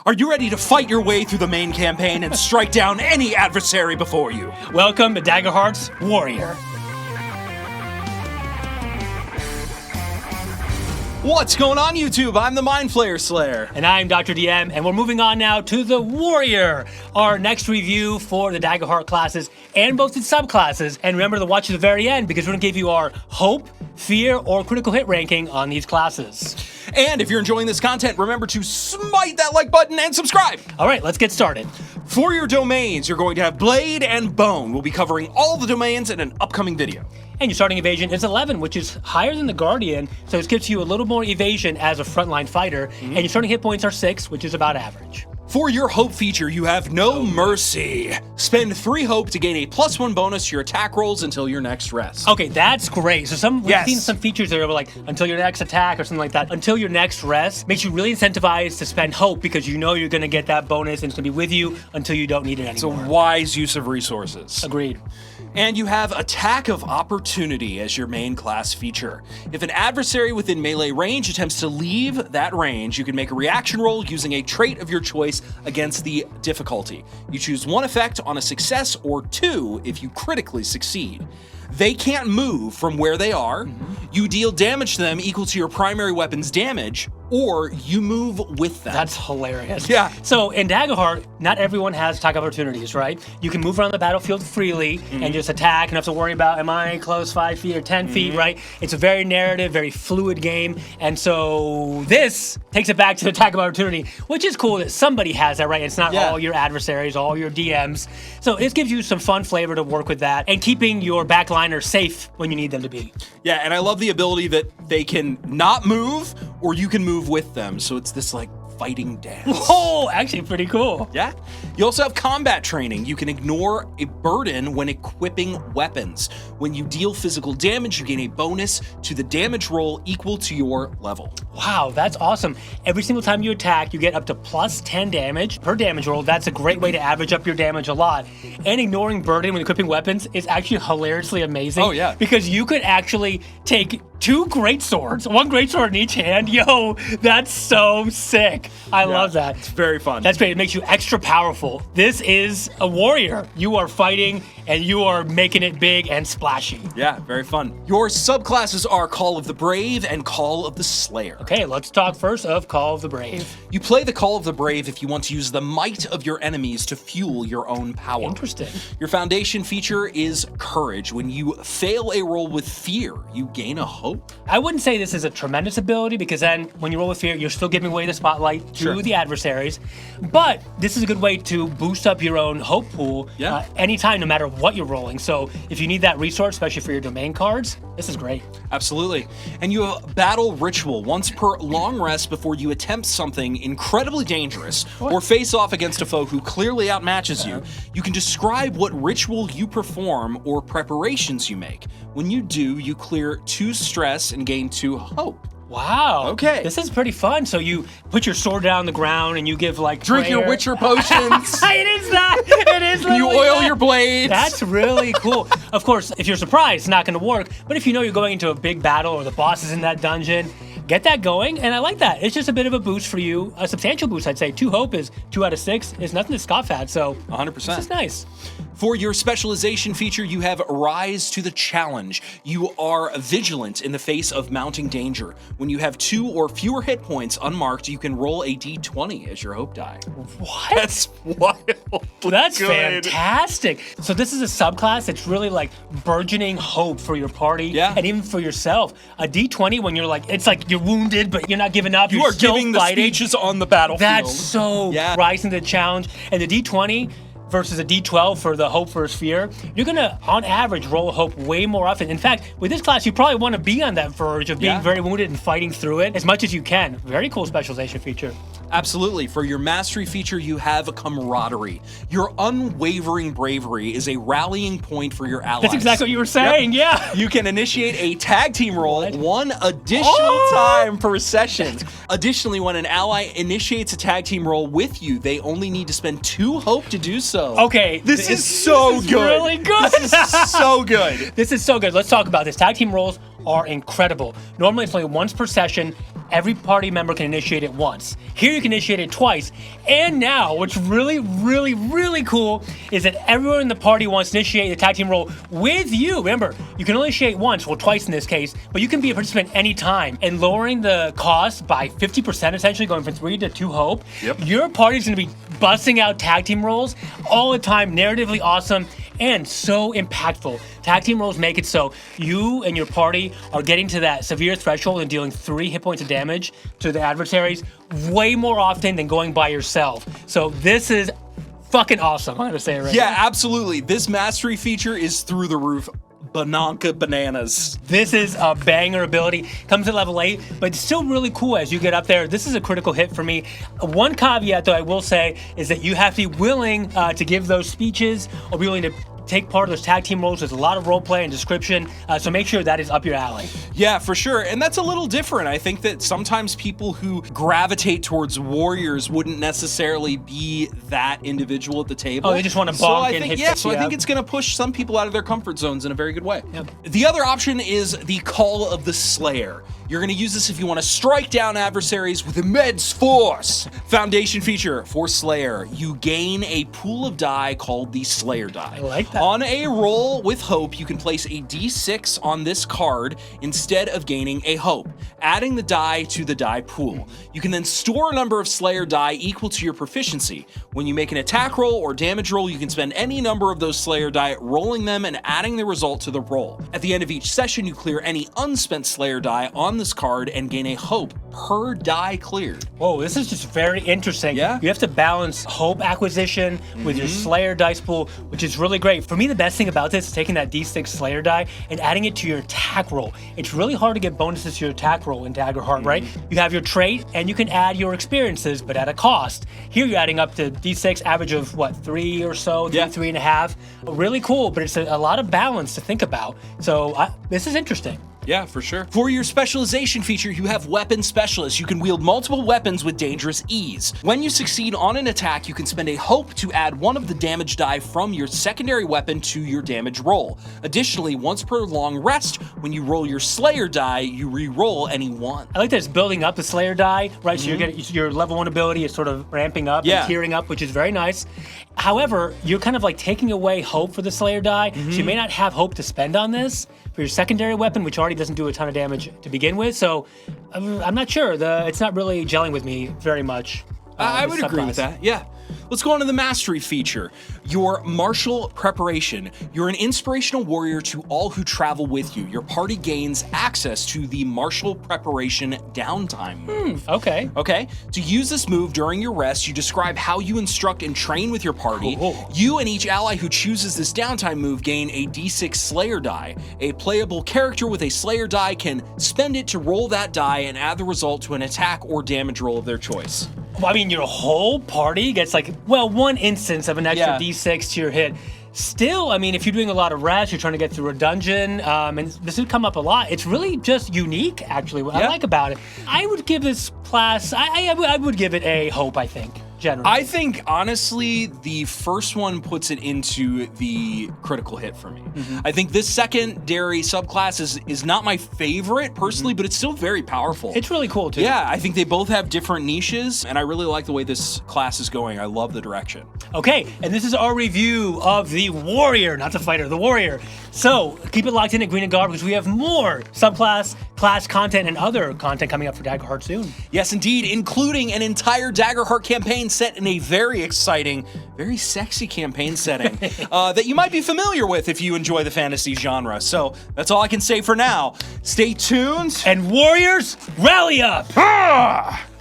Are you ready to fight your way through the main campaign and strike down any adversary before you? Welcome to Daggerheart's Warrior. What's going on, YouTube? I'm the Mind Flayer Slayer. And I'm Dr. DM, and we're moving on now to the Warrior, our next review for the Daggerheart classes and both its subclasses. And remember to watch to the very end because we're going to give you our hope, fear, or critical hit ranking on these classes. And if you're enjoying this content, remember to smite that like button and subscribe. All right, let's get started. For your domains, you're going to have Blade and Bone. We'll be covering all the domains in an upcoming video. And your starting evasion is 11, which is higher than the Guardian, so it gives you a little more evasion as a frontline fighter. And your starting hit points are 6, which is about average. For your hope feature, you have No Mercy. Spend 3 hope to gain a +1 bonus to your attack rolls until your next rest. Okay, that's great. So we've seen some features that are like until your next attack or something like that. Until your next rest makes you really incentivized to spend hope because you know you're going to get that bonus and it's going to be with you until you don't need it anymore. It's a wise use of resources. Agreed. And you have Attack of Opportunity as your main class feature. If an adversary within melee range attempts to leave that range, you can make a reaction roll using a trait of your choice against the difficulty. You choose 1 effect on a success or 2 if you critically succeed. They can't move from where they are. You deal damage to them equal to your primary weapon's damage, or you move with them. That's hilarious. Yeah. So in Daggerheart, not everyone has attack opportunities, right? You can move around the battlefield freely and just attack and have to worry about, am I close 5 feet or 10 feet, right? It's a very narrative, very fluid game. And so this takes it back to attack of opportunity, which is cool that somebody has that, right? It's not all your adversaries, all your DMs. So it gives you some fun flavor to work with that and keeping your backliners safe when you need them to be. Yeah, and I love the ability that they can not move or you can move with them. So it's this like fighting dance. Oh, actually pretty cool. Yeah. You also have combat training. You can ignore a burden when equipping weapons. When you deal physical damage, you gain a bonus to the damage roll equal to your level. Wow, that's awesome. Every single time you attack, you get up to +10 damage per damage roll. That's a great way to average up your damage a lot. And ignoring burden when equipping weapons is actually hilariously amazing. Oh, yeah. Because you could actually take 2 great swords, 1 great sword in each hand. Yo, that's so sick. I love that. It's very fun. That's great. It makes you extra powerful. This is a warrior. You are fighting and you are making it big and splashy. Yeah, very fun. Your subclasses are Call of the Brave and Call of the Slayer. Okay, let's talk first of Call of the Brave. You play the Call of the Brave if you want to use the might of your enemies to fuel your own power. Interesting. Your foundation feature is Courage. When you fail a roll with fear, you gain a hope. I wouldn't say this is a tremendous ability because then when you roll with fear, you're still giving away the spotlight to the adversaries. But this is a good way to boost up your own hope pool anytime, no matter what you're rolling. So if you need that resource, especially for your domain cards, this is great. Absolutely. And you have Battle Ritual. Once per long rest before you attempt something incredibly dangerous or face off against a foe who clearly outmatches you, you can describe what ritual you perform or preparations you make. When you do, you clear 2 stress and gain 2 hope. Wow. Okay. This is pretty fun. So you put your sword down on the ground and you give like Drink your Witcher potions. It is that. It is You oil your blades. That's really cool. Of course, if you're surprised, it's not going to work. But if you know you're going into a big battle or the boss is in that dungeon, get that going. And I like that. It's just a bit of a boost for you. A substantial boost, I'd say. 2 hope is 2 out of 6. Is nothing to scoff at. So 100%. This is nice. For your specialization feature, you have Rise to the Challenge. You are vigilant in the face of mounting danger. When you have 2 or fewer hit points unmarked, you can roll a d20 as your hope die. What? That's wild. That's fantastic. So this is a subclass that's really like burgeoning hope for your party and even for yourself. A d20 when you're like, it's like you're wounded, but you're not giving up. You are giving the speeches on the battlefield. That's so rising to the challenge. And the d20 versus a D12 for the hope versus fear, you're gonna, on average, roll a hope way more often. In fact, with this class, you probably wanna be on that verge of being very wounded and fighting through it as much as you can. Very cool specialization feature. Absolutely. For your mastery feature, you have Camaraderie. Your unwavering bravery is a rallying point for your allies. That's exactly what you were saying, yeah. You can initiate a tag team roll 1 additional time per session. Additionally, when an ally initiates a tag team roll with you, they only need to spend 2 hope to do so. Okay. This is so good. Really good. This is so good. This is so good. Let's talk about this. Tag team rolls are incredible. Normally it's only once per session, every party member can initiate it once. Here you can initiate it twice. And now, what's really, really, really cool is that everyone in the party wants to initiate the tag team role with you. Remember, you can only initiate once, well, twice in this case, but you can be a participant anytime. And lowering the cost by 50%, essentially going from 3 to 2 hope. Yep. Your party's gonna be busting out tag team roles all the time, narratively awesome, and so impactful. Tag team roles make it so you and your party are getting to that severe threshold and dealing 3 hit points of damage to the adversaries way more often than going by yourself. So this is fucking awesome. I'm gonna say it right Yeah, now. absolutely. This mastery feature is through the roof. Bananka bananas. This is a banger ability. Comes at level 8, but it's still really cool as you get up there. This is a critical hit for me. One caveat, though, I will say, is that you have to be willing to give those speeches or be willing to take part of those tag team roles. There's a lot of role play and description, so make sure that is up your alley. Yeah, for sure. And that's a little different. I think that sometimes people who gravitate towards warriors wouldn't necessarily be that individual at the table. Oh, they just want to bonk so I and think, hit yeah, so I yeah. think it's going to push some people out of their comfort zones in a very good way. Yep. The other option is the Call of the Slayer. You're going to use this if you want to strike down adversaries with immense force. Foundation feature for Slayer. You gain a pool of die called the Slayer die. I like that. On a roll with hope, you can place a d6 on this card instead of gaining a hope, adding the die to the die pool. You can then store a number of Slayer die equal to your proficiency. When you make an attack roll or damage roll, you can spend any number of those Slayer die, rolling them and adding the result to the roll. At the end of each session, you clear any unspent Slayer die on this card and gain a hope per die cleared. Whoa, this is just very interesting. Yeah. You have to balance hope acquisition with your Slayer dice pool, which is really great. For me, the best thing about this is taking that D6 Slayer die and adding it to your attack roll. It's really hard to get bonuses to your attack roll in Daggerheart, right? You have your trait and you can add your experiences, but at a cost. Here you're adding up to D6 average of what, 3 or so, Yeah. 3.5. Really cool, but it's a lot of balance to think about. So this is interesting. Yeah, for sure. For your specialization feature, you have Weapon Specialist. You can wield multiple weapons with dangerous ease. When you succeed on an attack, you can spend a hope to add one of the damage die from your secondary weapon to your damage roll. Additionally, once per long rest, when you roll your Slayer die, you re-roll any one. I like that it's building up the Slayer die, right? So you're getting your level 1 ability is sort of ramping up Yeah. and tiering up, which is very nice. However, you're kind of like taking away hope for the Slayer die, so you may not have hope to spend on this for your secondary weapon, which already doesn't do a ton of damage to begin with. So I'm not sure. It's not really gelling with me very much. I this would agree with subclass. that, yeah. Let's go on to the mastery feature. Your martial preparation. You're an inspirational warrior to all who travel with you. Your party gains access to the martial preparation downtime move. Okay. Okay, to use this move during your rest, you describe how you instruct and train with your party. Cool. You and each ally who chooses this downtime move gain a d6 Slayer die. A playable character with a Slayer die can spend it to roll that die and add the result to an attack or damage roll of their choice. Well, I mean, your whole party gets like, well, one instance of an extra Yeah. D6 to your hit. Still, I mean, if you're doing a lot of rest, you're trying to get through a dungeon, and this would come up a lot. It's really just unique, actually, what I Yeah. like about it. I would give this class, I would give it a hope, I think, generally. I think, honestly, the first one puts it into the critical hit for me. I think this secondary subclass is not my favorite, personally, but it's still very powerful. It's really cool, too. Yeah, I think they both have different niches, and I really like the way this class is going. I love the direction. Okay, and this is our review of the Warrior, not the Fighter, the Warrior. So keep it locked in at Green and Guard because we have more subclass, class content, and other content coming up for Daggerheart soon. Yes, indeed, including an entire Daggerheart campaign set in a very exciting, very sexy campaign setting that you might be familiar with if you enjoy the fantasy genre. So that's all I can say for now. Stay tuned. And Warriors, rally up!